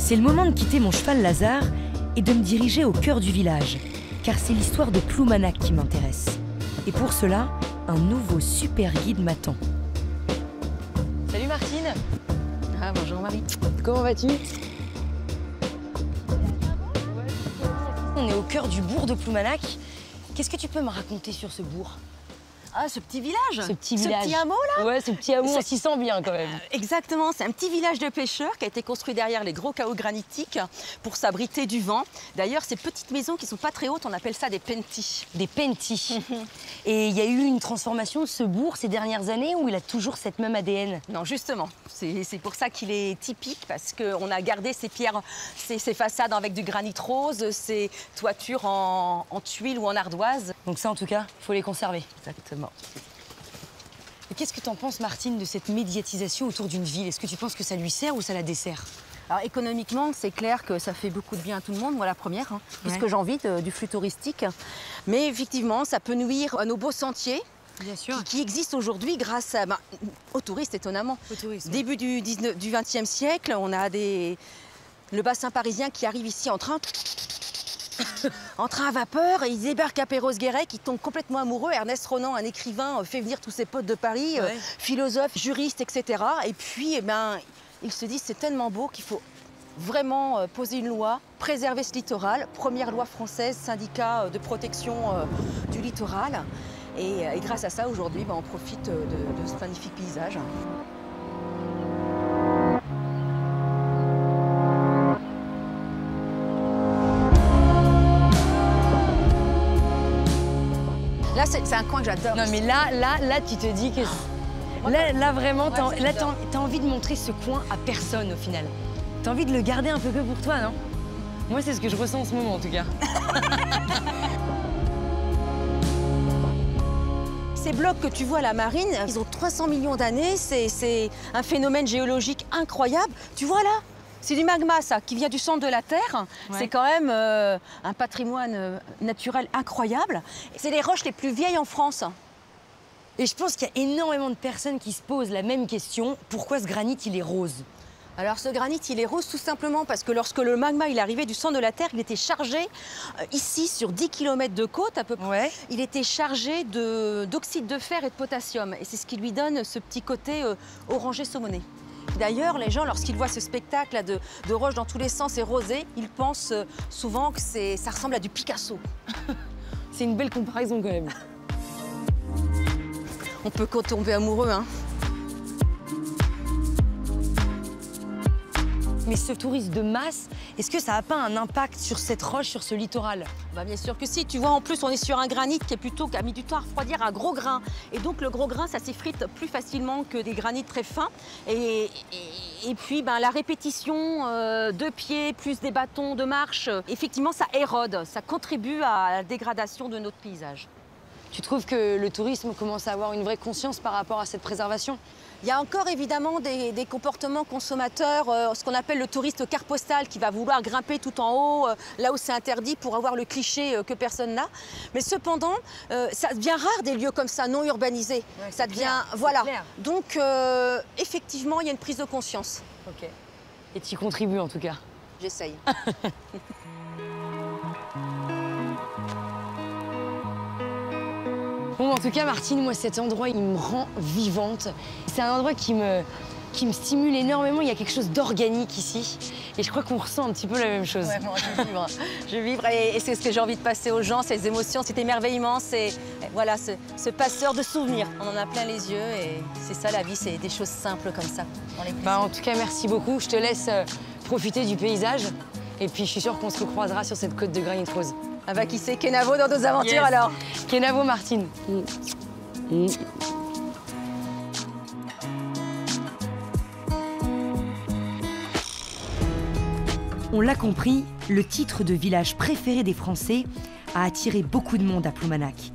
C'est le moment de quitter mon cheval Lazare et de me diriger au cœur du village, car c'est l'histoire de Ploumanac qui m'intéresse. Et pour cela, un nouveau super guide m'attend. Salut Martine. Ah, bonjour Marie. Comment vas-tu? On est au cœur du bourg de Ploumanac. Qu'est-ce que tu peux me raconter sur ce bourg? Ah, ce petit village. Ce petit village. Ce petit hameau, là. Ouais, ce petit hameau, on s'y sent bien quand même. Exactement, c'est un petit village de pêcheurs qui a été construit derrière les gros cahots granitiques pour s'abriter du vent. D'ailleurs, ces petites maisons qui sont pas très hautes, on appelle ça des pentis. Des pentis. Et il y a eu une transformation de ce bourg ces dernières années ou il a toujours cette même ADN? Non, justement, c'est pour ça qu'il est typique, parce qu'on a gardé ces pierres, ces façades avec du granit rose, ces toitures en tuiles ou en ardoise. Donc ça, en tout cas, il faut les conserver. Exactement. Et qu'est-ce que tu en penses, Martine, de cette médiatisation autour d'une ville? Est-ce que tu penses que ça lui sert ou ça la dessert? Alors économiquement, c'est clair que ça fait beaucoup de bien à tout le monde, moi la première, puisque j'en vis du flux touristique. Mais effectivement, ça peut nuire à nos beaux sentiers. Bien sûr. Qui existent aujourd'hui grâce aux touristes, étonnamment. Aux touristes, Début du XXe siècle, on a le bassin parisien qui arrive ici en train à vapeur, et ils débarquent à Perros-Guirec, qui tombe complètement amoureux. Ernest Renan, un écrivain, fait venir tous ses potes de Paris, philosophes, juristes, etc. Et puis, ils se disent c'est tellement beau qu'il faut vraiment poser une loi, préserver ce littoral. Première loi française, syndicat de protection du littoral. Et grâce à ça, aujourd'hui, on profite de ce magnifique paysage. Là, c'est un coin que j'adore. Non, mais là, tu te dis que... Là, vraiment, t'as envie de montrer ce coin à personne, au final. T'as envie de le garder un peu que pour toi, non? Moi, c'est ce que je ressens en ce moment, en tout cas. Ces blocs que tu vois à la marine, ils ont 300 millions d'années. C'est un phénomène géologique incroyable. Tu vois là? C'est du magma, ça, qui vient du centre de la Terre. Ouais. C'est quand même un patrimoine naturel incroyable. C'est les roches les plus vieilles en France. Et je pense qu'il y a énormément de personnes qui se posent la même question. Pourquoi ce granit, il est rose? Alors ce granit, il est rose tout simplement parce que lorsque le magma il arrivait du centre de la Terre, il était chargé, ici, sur 10 km de côte à peu près, il était chargé d'oxyde de fer et de potassium. Et c'est ce qui lui donne ce petit côté orangé saumoné. D'ailleurs, les gens, lorsqu'ils voient ce spectacle là, de roches dans tous les sens et rosé, ils pensent souvent que ça ressemble à du Picasso. C'est une belle comparaison quand même. On peut tomber amoureux, hein. Mais ce tourisme de masse, est-ce que ça n'a pas un impact sur cette roche, sur ce littoral? Bien sûr que si. Tu vois, en plus, on est sur un granit qui a mis du temps à refroidir, un gros grain. Et donc, le gros grain, ça s'effrite plus facilement que des granits très fins. Et puis, la répétition de pieds, plus des bâtons de marche, effectivement, ça érode. Ça contribue à la dégradation de notre paysage. Tu trouves que le tourisme commence à avoir une vraie conscience par rapport à cette préservation? Il y a encore évidemment des comportements consommateurs, ce qu'on appelle le touriste carte postale qui va vouloir grimper tout en haut, là où c'est interdit pour avoir le cliché que personne n'a. Mais cependant, ça devient rare des lieux comme ça, non urbanisés. Ouais, ça devient, voilà. Donc effectivement, il y a une prise de conscience. Ok. Et tu y contribues en tout cas? J'essaye. Bon, en tout cas, Martine, moi, cet endroit, il me rend vivante. C'est un endroit qui me stimule énormément. Il y a quelque chose d'organique ici. Et je crois qu'on ressent un petit peu la même chose. Ouais, moi, je vivre. Je vivre et c'est ce que j'ai envie de passer aux gens, ces émotions, cet émerveillement, voilà, ce passeur de souvenirs. On en a plein les yeux et c'est ça la vie, c'est des choses simples comme ça. En tout cas, merci beaucoup. Je te laisse profiter du paysage. Et puis, je suis sûre qu'on se recroisera sur cette côte de granit rose. Ah bah qui sait, Kenavo dans nos aventures alors. Kenavo, Martine. On l'a compris, le titre de village préféré des Français a attiré beaucoup de monde à Ploumanac.